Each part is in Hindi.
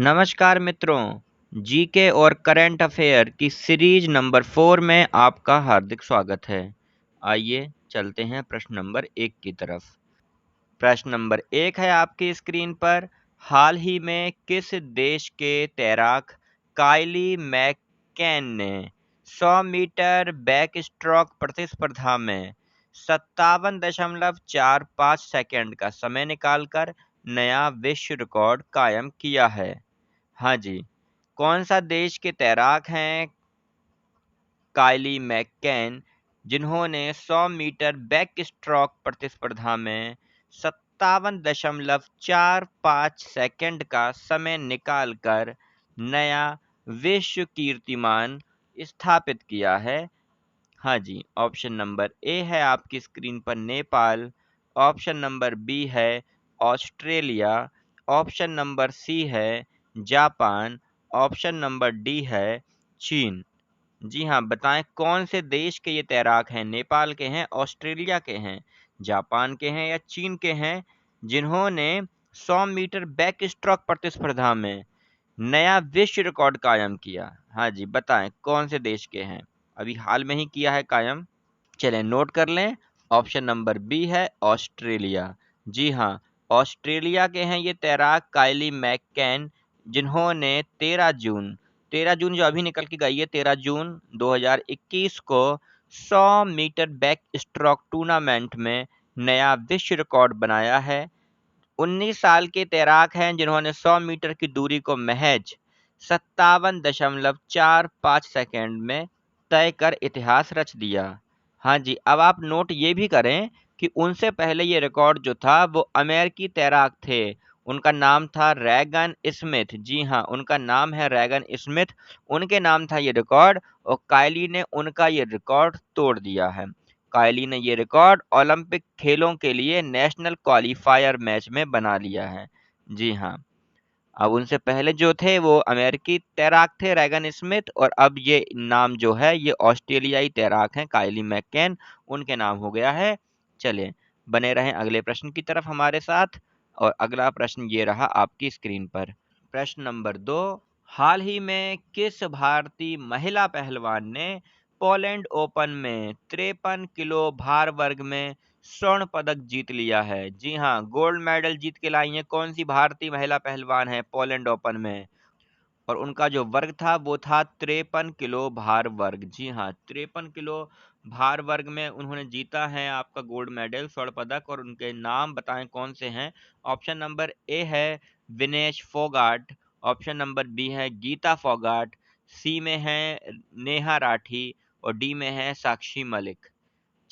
नमस्कार मित्रों, जीके और करंट अफेयर की सीरीज नंबर 4 में आपका हार्दिक स्वागत है। आइए चलते हैं प्रश्न नंबर 1 की तरफ। प्रश्न नंबर 1 है आपकी स्क्रीन पर। हाल ही में किस देश के तैराक काइली मैककेन ने 100 मीटर बैक स्ट्रोक प्रतिस्पर्धा में 57.45 सेकंड का समय निकालकर नया विश्व रिकॉर्ड कायम किया है? हाँ जी, कौन सा देश के तैराक हैं काइली मैककेन जिन्होंने 100 मीटर बैक स्ट्रोक प्रतिस्पर्धा में 57.45 सेकंड का समय निकालकर नया विश्व कीर्तिमान स्थापित किया है? हाँ जी, ऑप्शन नंबर ए है आपकी स्क्रीन पर नेपाल, ऑप्शन नंबर बी है ऑस्ट्रेलिया, ऑप्शन नंबर सी है जापान, ऑप्शन नंबर डी है चीन। जी हाँ, बताएं कौन से देश के ये तैराक हैं? नेपाल के हैं, ऑस्ट्रेलिया के हैं, जापान के हैं या चीन के हैं, जिन्होंने 100 मीटर बैक स्ट्रोक प्रतिस्पर्धा में नया विश्व रिकॉर्ड कायम किया? हाँ जी, बताएं कौन से देश के हैं? अभी हाल में ही किया है कायम। चलें नोट कर लें। ऑप्शन नंबर बी है ऑस्ट्रेलिया। जी हाँ, ऑस्ट्रेलिया के हैं ये तैराक काइली मैककेन, जिन्होंने 13 जून जो अभी निकल के गई है, 13 जून 2021 को 100 मीटर बैक स्ट्रोक टूर्नामेंट में नया विश्व रिकॉर्ड बनाया है। 19 साल के तैराक हैं जिन्होंने 100 मीटर की दूरी को महज 57.45 सेकंड में तय कर इतिहास रच दिया। हाँ जी, अब आप नोट ये भी करें कि उनसे पहले ये रिकॉर्ड जो था वो अमेरिकी तैराक थे। उनका नाम था रैगन स्मिथ। जी हाँ, उनका नाम है रैगन स्मिथ। उनके नाम था ये रिकॉर्ड और काइली ने उनका ये रिकॉर्ड तोड़ दिया है। काइली ने ये रिकॉर्ड ओलंपिक खेलों के लिए नेशनल क्वालिफायर मैच में बना लिया है। जी हाँ, अब उनसे पहले जो थे वो अमेरिकी तैराक थे रैगन स्मिथ, और अब ये नाम जो है ये ऑस्ट्रेलियाई तैराक हैं काइली मैककेन, उनके नाम हो गया है। चलिए बने रहें अगले प्रश्न की तरफ हमारे साथ। और अगला प्रश्न ये रहा आपकी स्क्रीन पर। प्रश्न नंबर 2, हाल ही में किस भारतीय महिला पहलवान ने पोलैंड ओपन में 53 किलो भार वर्ग में स्वर्ण पदक जीत लिया है? जी हाँ, गोल्ड मेडल जीत के लाई है। कौन सी भारतीय महिला पहलवान है पोलैंड ओपन में? और उनका जो वर्ग था वो था 53 किलो भार वर्ग। जी हाँ, 53 किलो भार वर्ग में उन्होंने जीता है आपका गोल्ड मेडल, स्वर्ण पदक। और उनके नाम बताएं कौन से हैं? ऑप्शन नंबर ए है Vinesh Phogat, option number B है गीता फोगाट, सी में है नेहा राठी और डी में है साक्षी मलिक।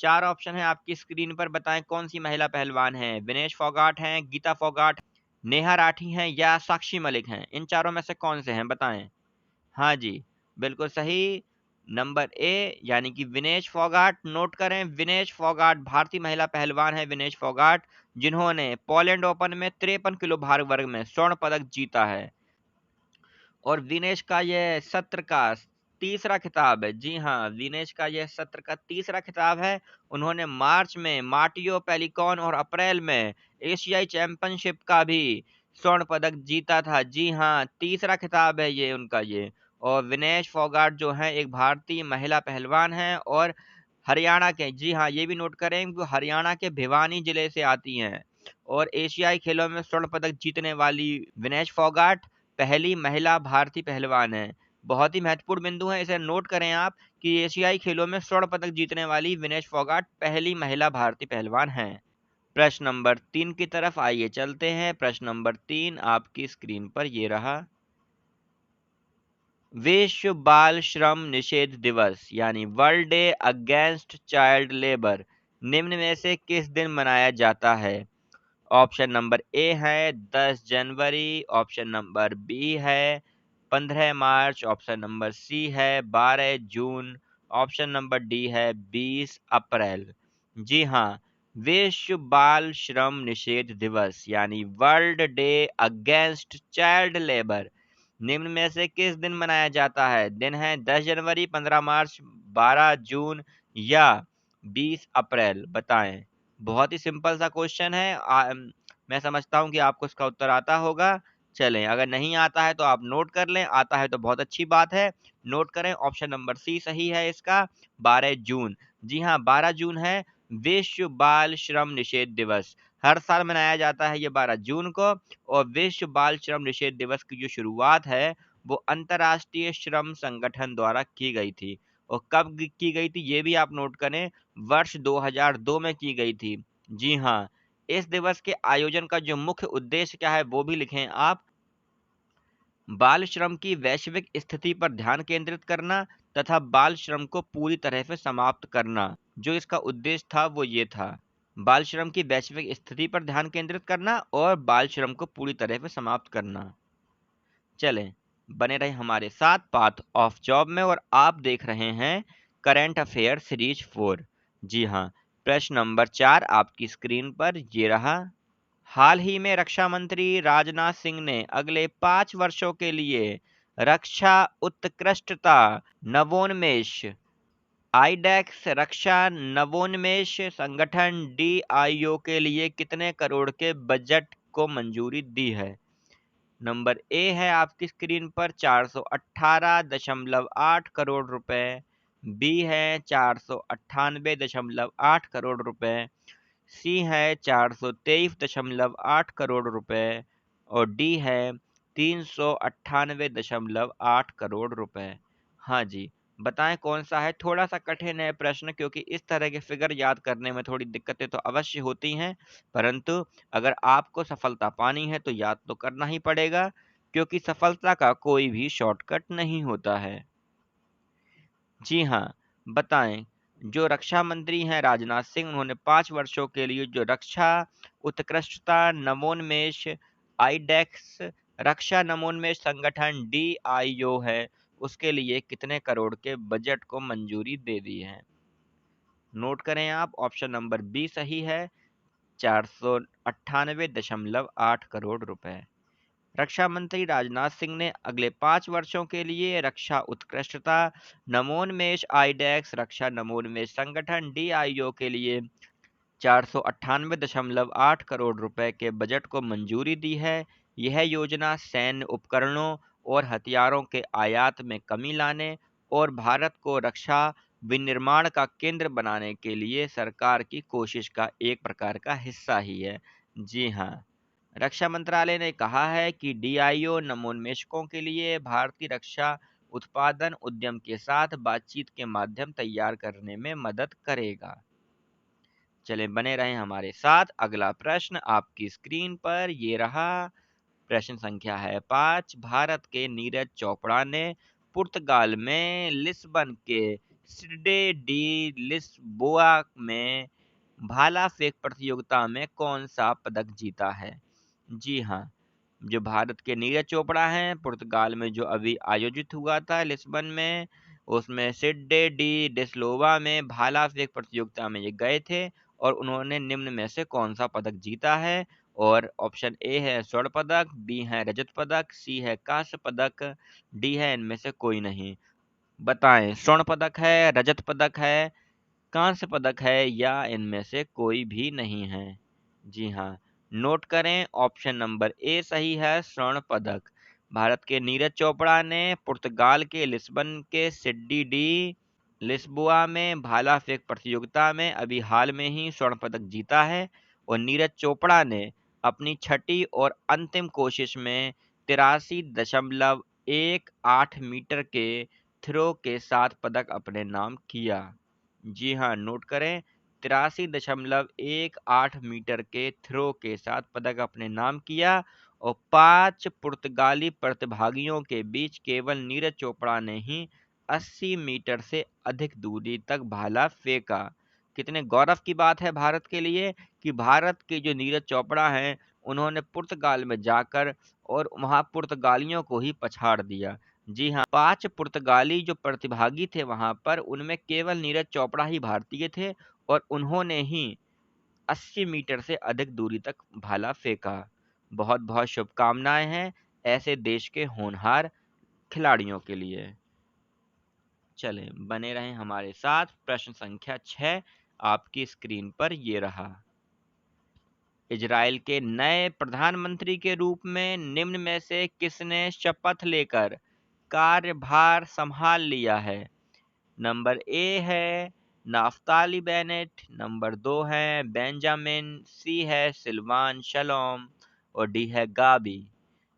चार ऑप्शन है आपकी स्क्रीन पर, बताएं कौन सी महिला पहलवान है? विनेश फोगाट हैं, गीता फोगाट, नेहा राठी हैं या साक्षी मलिक हैं? इन चारों में से कौन से हैं बताएं? हाँ जी, बिल्कुल सही, नंबर ए यानी कि विनेश फोगाट। नोट करें, विनेश फोगाट भारतीय महिला पहलवान है, विनेश फोगाट, जिन्होंने पोलैंड ओपन में 53 किलो भार वर्ग में स्वर्ण पदक जीता है। और विनेश का यह सत्र का तीसरा खिताब है। जी हाँ, विनेश का यह सत्र का तीसरा खिताब है। उन्होंने मार्च में मार्टियो पेलिकॉन और अप्रैल में एशियाई चैंपियनशिप का भी स्वर्ण पदक जीता था। जी हाँ, तीसरा खिताब है ये उनका ये। और विनेश फोगाट जो है एक भारतीय महिला पहलवान हैं और हरियाणा के, जी हाँ, ये भी नोट करें कि हरियाणा के भिवानी जिले से आती हैं। और एशियाई खेलों में स्वर्ण पदक जीतने वाली विनेश फोगाट पहली महिला भारतीय पहलवान है। बहुत ही महत्वपूर्ण बिंदु है, इसे नोट करें आप कि एशियाई खेलों में स्वर्ण पदक जीतने वाली विनेश फोगाट पहली महिला भारतीय पहलवान हैं। प्रश्न नंबर 3 की तरफ आइए चलते हैं। प्रश्न नंबर 3 आपकी स्क्रीन पर ये रहा। विश्व बाल श्रम निषेध दिवस यानी world day against child labour निम्न में से किस दिन मनाया जाता है? ऑप्शन नंबर ए है 10 जनवरी, ऑप्शन नंबर बी है 15 मार्च, ऑप्शन नंबर सी है 12 जून, ऑप्शन नंबर डी है 20 अप्रैल। जी हाँ, विश्व बाल श्रम निषेध दिवस यानी world day against child labour निम्न में से किस दिन मनाया जाता है? दिन है 10 जनवरी, 15 मार्च, 12 जून या 20 अप्रैल, बताएं। बहुत ही सिंपल सा क्वेश्चन है। मैं समझता हूं कि आपको इसका उत्तर आता होगा। चलें, अगर नहीं आता है तो आप नोट कर लें, आता है तो बहुत अच्छी बात है। नोट करें, ऑप्शन नंबर सी सही है इसका, 12 जून। जी हाँ, 12 जून है विश्व बाल श्रम निषेध दिवस। हर साल मनाया जाता है ये 12 जून को, और विश्व बाल श्रम निषेध दिवस की जो शुरुआत है, वो अंतर्राष्ट्रीय श्रम संगठन द्वारा की गई थी। और कब की गई थी ये भी आप नोट करें, वर्ष 2002 में की गई थी। जी हाँ, इस दिवस के आयोजन का जो मुख्य उद्देश्य क्या है वो भी लिखें आप। बाल श्रम की वैश्विक स्थिति पर ध्यान केंद्रित करना तथा बाल श्रम को पूरी तरह से समाप्त करना। जो इसका उद्देश्य था वो ये था, बाल श्रम की वैश्विक स्थिति पर ध्यान केंद्रित करना और बाल श्रम को पूरी तरह से समाप्त करना। चलें, बने रहे हमारे साथ पाथ ऑफ जॉब में, और आप देख रहे हैं करंट अफेयर सीरीज 4। जी हाँ, प्रश्न नंबर 4 आपकी स्क्रीन पर ये रहा। हाल ही में रक्षा मंत्री राजनाथ सिंह ने अगले 5 वर्षों के लिए रक्षा उत्कृष्टता नवोन्मेष आईडेक्स रक्षा नवोन्मेष संगठन डीआईओ के लिए कितने करोड़ के बजट को मंजूरी दी है? नंबर ए है आपकी स्क्रीन पर 418.8 करोड़ रुपए, बी है 498.8 करोड़ रुपए, सी है 423.8 करोड़ रुपए, और डी है 398.8 करोड़ रुपए। हाँ जी, बताएं कौन सा है। थोड़ा सा कठिन है प्रश्न, क्योंकि इस तरह के फिगर याद करने में थोड़ी दिक्कतें तो अवश्य होती हैं, परंतु अगर आपको सफलता पानी है तो याद तो करना ही पड़ेगा, क्योंकि सफलता का कोई भी शॉर्टकट नहीं होता है। जी हाँ, बताएं। जो रक्षा मंत्री हैं राजनाथ सिंह, उन्होंने 5 वर्षों के लिए जो रक्षा उत्कृष्टता नवोन्मेष आईडेक्स रक्षा नवोन्मेष संगठन डीआईओ है, उसके लिए कितने करोड़ के बजट को मंजूरी दे दी है? नोट करें आप, ऑप्शन नंबर बी सही है, 498.8 करोड़ रुपए। रक्षा मंत्री राजनाथ सिंह ने अगले 5 वर्षों के लिए रक्षा उत्कृष्टता नवोन्मेष आईडेक्स रक्षा नवोन्मेष संगठन डीआईओ के लिए 498.8 करोड़ रुपए के बजट को मंजूरी दी है। यह योजना सैन्य उपकरणों और हथियारों के आयात में कमी लाने और भारत को रक्षा विनिर्माण का केंद्र बनाने के लिए सरकार की कोशिश का एक प्रकार का हिस्सा ही है। जी हाँ, रक्षा मंत्रालय ने कहा है कि डीआईओ नवोन्मेषकों के लिए भारतीय रक्षा उत्पादन उद्यम के साथ बातचीत के माध्यम तैयार करने में मदद करेगा। चले, बने रहें हमारे साथ। अगला प्रश्न आपकी स्क्रीन पर ये रहा। प्रश्न संख्या है 5। भारत के नीरज चोपड़ा ने पुर्तगाल में लिस्बन के सिडे डी लिस्बोआ में भाला फेंक प्रतियोगिता में कौन सा पदक जीता है? जी हाँ, जो भारत के नीरज चोपड़ा हैं, पुर्तगाल में जो अभी आयोजित हुआ था लिस्बन में, उसमें सिडे डी डिस्लोवा में भाला फेंक प्रतियोगिता में ये गए थे, और उन्होंने निम्न में से कौन सा पदक जीता है? और ऑप्शन ए है स्वर्ण पदक, बी है रजत पदक, सी है कांस्य पदक, डी है इनमें से कोई नहीं। बताएं, स्वर्ण पदक है, रजत पदक है, कांस्य पदक है, या इनमें से कोई भी नहीं है? जी हाँ, नोट करें, ऑप्शन नंबर ए सही है, स्वर्ण पदक। भारत के नीरज चोपड़ा ने पुर्तगाल के लिस्बन के सिड्डी डी लिस्बोआ में भाला फेंक प्रतियोगिता में अभी हाल में ही स्वर्ण पदक जीता है, और नीरज चोपड़ा ने अपनी छठी और अंतिम कोशिश में 83.18 मीटर के थ्रो के साथ पदक अपने नाम किया। जी हाँ, नोट करें, 83.18 मीटर के थ्रो के साथ पदक अपने नाम किया, और 5 पुर्तगाली प्रतिभागियों के बीच केवल नीरज चोपड़ा ने ही 80 मीटर से अधिक दूरी तक भाला फेंका। कितने गौरव की बात है भारत के लिए कि भारत के जो नीरज चोपड़ा हैं, उन्होंने पुर्तगाल में जाकर और वहाँ पुर्तगालियों को ही पछाड़ दिया। जी हाँ, 5 पुर्तगाली जो प्रतिभागी थे वहाँ पर, उनमें केवल नीरज चोपड़ा ही भारतीय थे, और उन्होंने ही 80 मीटर से अधिक दूरी तक भाला फेंका। बहुत बहुत शुभकामनाएं हैं ऐसे देश के होनहार खिलाड़ियों के लिए। चलें, बने रहें हमारे साथ। प्रश्न संख्या 6 आपकी स्क्रीन पर ये रहा। इजराइल के नए प्रधानमंत्री के रूप में निम्न में से किसने शपथ लेकर कार्यभार संभाल लिया है? नंबर ए है नाफ्ताली बेनेट, नंबर 2 है बेंजामिन, सी है सिल्वान शलोम और डी है गाबी।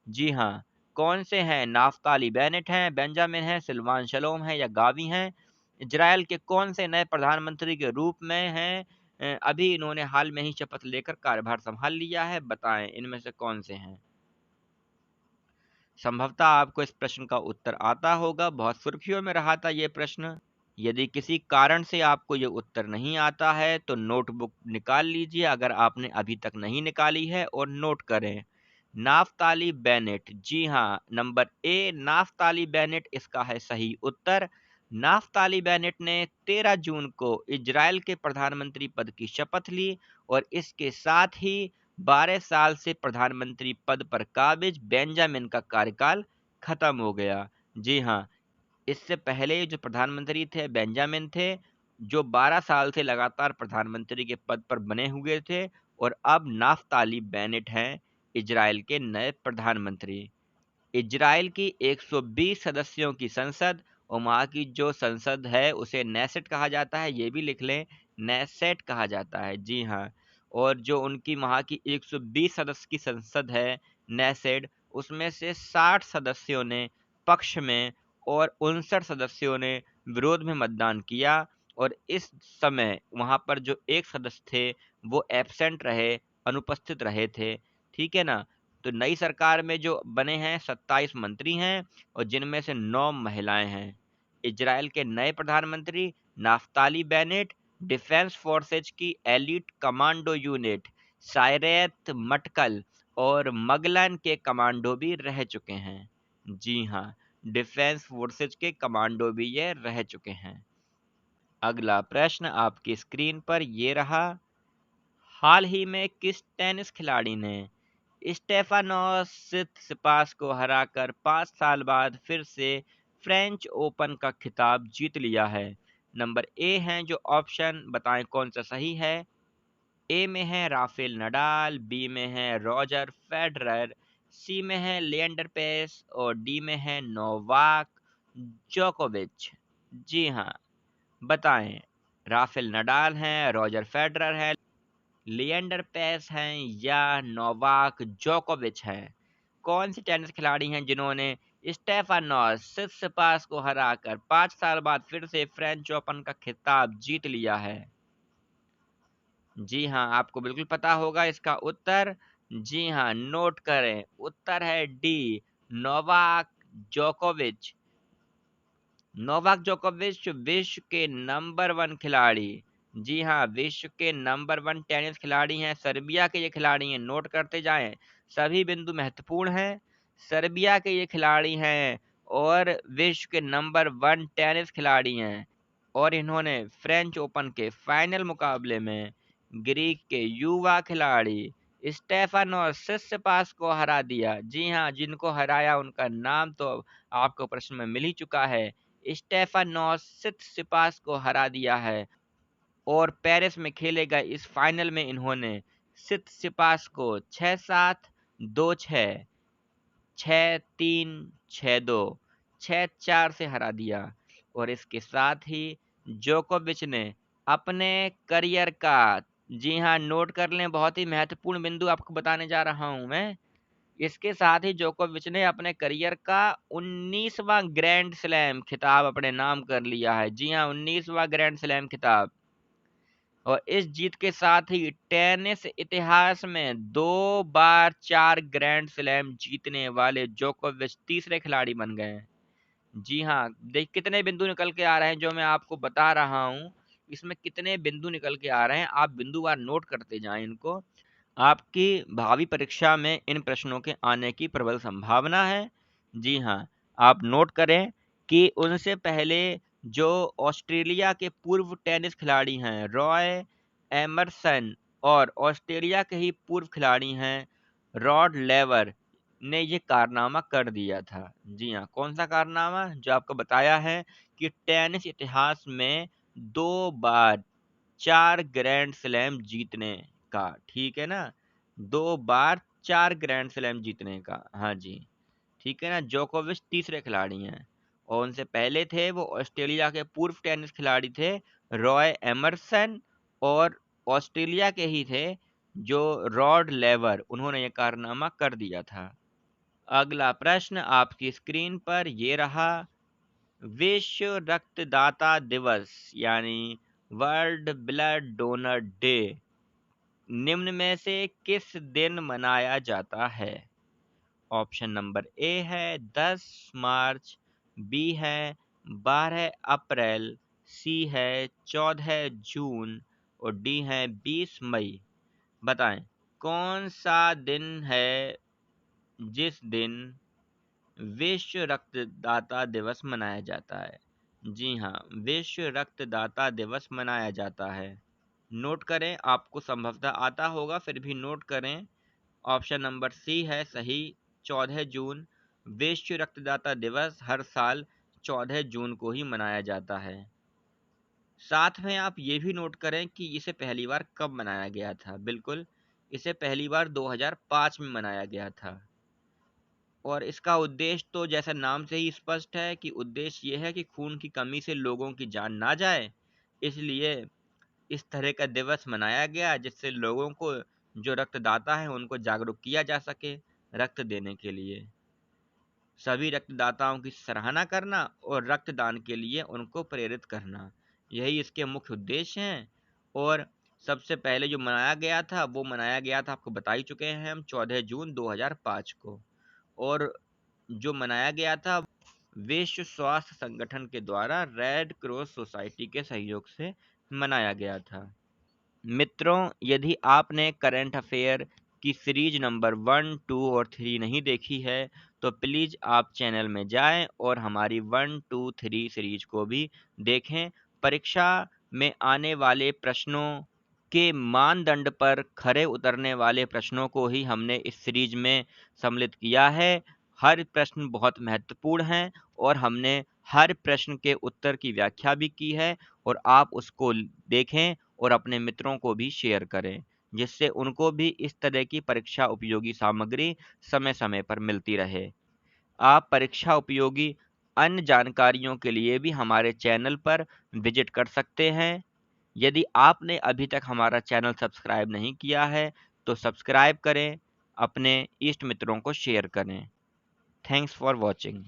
जी हाँ, कौन से हैं? नाफ्ताली बेनेट हैं, बेंजामिन है, सिल्वान शलोम है या गावी हैं? इजराइल के कौन से नए प्रधानमंत्री के रूप में हैं? अभी इन्होंने हाल में ही शपथ लेकर कार्यभार संभाल लिया है, बताएं इनमें से कौन से हैं? संभवतः आपको इस प्रश्न का उत्तर आता होगा, बहुत सुर्खियों में रहा था ये प्रश्न। यदि किसी कारण से आपको ये उत्तर नहीं आता है तो नोटबुक निकाल लीजिए अगर आपने अभी तक नहीं निकाली है और नोट करें। नाफ्ताली बेनेट, जी हाँ, नंबर ए नाफ्ताली बेनेट इसका है सही उत्तर। नाफ्ताली बेनेट ने 13 जून को इजराइल के प्रधानमंत्री पद की शपथ ली और इसके साथ ही 12 साल से प्रधानमंत्री पद पर काबिज बेंजामिन का कार्यकाल खत्म हो गया। जी हाँ, इससे पहले जो प्रधानमंत्री थे बेंजामिन थे, जो 12 साल से लगातार प्रधानमंत्री के पद पर बने हुए थे और अब नाफ्ताली बेनेट हैं इजराइल के नए प्रधानमंत्री। इजराइल की 120 सदस्यों की संसद और वहाँ की जो संसद है उसे नेसेट कहा जाता है, ये भी लिख लें, नेसेट कहा जाता है। जी हाँ, और जो उनकी वहाँ की 120 सदस्य की संसद है नेसेट, उसमें से 60 सदस्यों ने पक्ष में और 59 सदस्यों ने विरोध में मतदान किया और इस समय वहाँ पर जो एक सदस्य थे वो एब्सेंट रहे, अनुपस्थित रहे थे। ठीक है ना? तो नई सरकार में जो बने हैं 27 मंत्री हैं और जिनमें से 9 महिलाएं हैं। इजराइल के नए प्रधानमंत्री नाफ्ताली बेनेट डिफेंस फोर्सेज की एलीट कमांडो यूनिट सायरेत मटकल और मगलन के कमांडो भी रह चुके हैं। जी हाँ, डिफेंस फोर्सेज के कमांडो भी ये रह चुके हैं। अगला प्रश्न आपकी स्क्रीन पर ये रहा। हाल ही में किस टेनिस खिलाड़ी ने स्टेफानोस सित्सिपास को हराकर 5 साल बाद फिर से फ्रेंच ओपन का खिताब जीत लिया है? नंबर ए हैं जो ऑप्शन, बताएं कौन सा सही है। ए में है राफेल नडाल, बी में है रॉजर फेडरर, सी में है लिएंडर पेस और डी में है नोवाक जोकोविच। जी हाँ, बताएं, राफेल नडाल हैं, रॉजर फेडरर है, लिएंडर पेस हैं या नोवाक जोकोविच हैं? कौन से टेनिस खिलाड़ी हैं जिन्होंने स्टेफानोस सित्सिपास को हराकर 5 साल बाद फिर से फ्रेंच ओपन का खिताब जीत लिया है? जी हाँ, आपको बिल्कुल पता होगा इसका उत्तर। जी हाँ, नोट करें, उत्तर है डी, नोवाक जोकोविच। नोवाक जोकोविच विश्व के नंबर 1 खिलाड़ी, जी हाँ, विश्व के नंबर 1 टेनिस खिलाड़ी हैं। सर्बिया के ये खिलाड़ी हैं, नोट करते जाएं, सभी बिंदु महत्वपूर्ण हैं। सर्बिया के ये खिलाड़ी हैं और विश्व के नंबर 1 टेनिस खिलाड़ी हैं और इन्होंने फ्रेंच ओपन के फाइनल मुकाबले में ग्रीक के युवा खिलाड़ी स्टेफानोस सित्सिपास को हरा दिया। जी हाँ, जिनको हराया उनका नाम तो आपको प्रश्न में मिल ही चुका है। स्टेफानोस सित्सिपास को हरा दिया है और पेरिस में खेले गए इस फाइनल में इन्होंने सित्सिपास को 6-7, 2-6, 6-3, 6-2, 6-4 से हरा दिया और इसके साथ ही जोकोविच ने अपने करियर का, जी हाँ, नोट कर लें, बहुत ही महत्वपूर्ण बिंदु आपको बताने जा रहा हूं मैं। इसके साथ ही जोकोविच ने अपने करियर का 19वां ग्रैंड स्लैम खिताब अपने नाम कर लिया है। जी हाँ, 19वां ग्रैंड स्लैम खिताब। और इस जीत के साथ ही टेनिस इतिहास में 2 बार 4 ग्रैंड स्लैम जीतने वाले जोकोविच तीसरे खिलाड़ी बन गए हैं। जी हाँ, देख कितने बिंदु निकल के आ रहे हैं जो मैं आपको बता रहा हूँ। इसमें कितने बिंदु निकल के आ रहे हैं, आप बिंदुवार नोट करते जाएं इनको। आपकी भावी परीक्षा में इन प्रश्नों के आने की प्रबल संभावना है। जी हाँ, आप नोट करें कि उनसे पहले जो ऑस्ट्रेलिया के पूर्व टेनिस खिलाड़ी हैं रॉय एमरसन और ऑस्ट्रेलिया के ही पूर्व खिलाड़ी हैं रॉड लेवर ने ये कारनामा कर दिया था। जी हाँ, कौन सा कारनामा? जो आपको बताया है कि टेनिस इतिहास में 2 बार 4 ग्रैंड स्लैम जीतने का, ठीक है ना? 2 बार 4 ग्रैंड स्लैम जीतने का। हाँ जी, ठीक है ना? जोकोविच तीसरे खिलाड़ी हैं और उनसे पहले थे वो ऑस्ट्रेलिया के पूर्व टेनिस खिलाड़ी थे रॉय एमरसन, और ऑस्ट्रेलिया के ही थे जो रॉड लेवर, उन्होंने ये कारनामा कर दिया था। अगला प्रश्न आपकी स्क्रीन पर ये रहा, विश्व रक्तदाता दिवस यानी वर्ल्ड ब्लड डोनर डे निम्न में से किस दिन मनाया जाता है? ऑप्शन नंबर ए है 10 मार्च, बी है 12 अप्रैल, सी है 14 जून और डी है 20 मई। बताएं कौन सा दिन है जिस दिन विश्व रक्तदाता दिवस मनाया जाता है? जी हाँ, विश्व रक्तदाता दिवस मनाया जाता है। नोट करें, आपको संभवतः आता होगा फिर भी नोट करें। ऑप्शन नंबर सी है सही, 14 जून। विश्व रक्तदाता दिवस हर साल 14 जून को ही मनाया जाता है। साथ में आप ये भी नोट करें कि इसे पहली बार कब मनाया गया था। बिल्कुल, इसे पहली बार 2005 में मनाया गया था। और इसका उद्देश्य तो जैसा नाम से ही स्पष्ट है कि उद्देश्य ये है कि खून की कमी से लोगों की जान ना जाए, इसलिए इस तरह का दिवस मनाया गया जिससे लोगों को, जो रक्तदाता हैं, उनको जागरूक किया जा सके रक्त देने के लिए। सभी रक्तदाताओं की सराहना करना और रक्तदान के लिए उनको प्रेरित करना, यही इसके मुख्य उद्देश्य हैं। और सबसे पहले जो मनाया गया था वो मनाया गया था, आपको बता ही चुके हैं हम, 14 जून 2005 को। और जो मनाया गया था विश्व स्वास्थ्य संगठन के द्वारा रेड क्रॉस सोसाइटी के सहयोग से मनाया गया था। मित्रों, यदि आपने करंट अफेयर की सीरीज नंबर 1, 2 और 3 नहीं देखी है तो प्लीज़ आप चैनल में जाएं और हमारी 1, 2, 3 सीरीज को भी देखें। परीक्षा में आने वाले प्रश्नों के मानदंड पर खरे उतरने वाले प्रश्नों को ही हमने इस सीरीज में सम्मिलित किया है। हर प्रश्न बहुत महत्वपूर्ण हैं और हमने हर प्रश्न के उत्तर की व्याख्या भी की है, और आप उसको देखें और अपने मित्रों को भी शेयर करें, जिससे उनको भी इस तरह की परीक्षा उपयोगी सामग्री समय समय पर मिलती रहे। आप परीक्षा उपयोगी अन्य जानकारियों के लिए भी हमारे चैनल पर विजिट कर सकते हैं। यदि आपने अभी तक हमारा चैनल सब्सक्राइब नहीं किया है तो सब्सक्राइब करें, अपने इष्ट मित्रों को शेयर करें। Thanks for watching.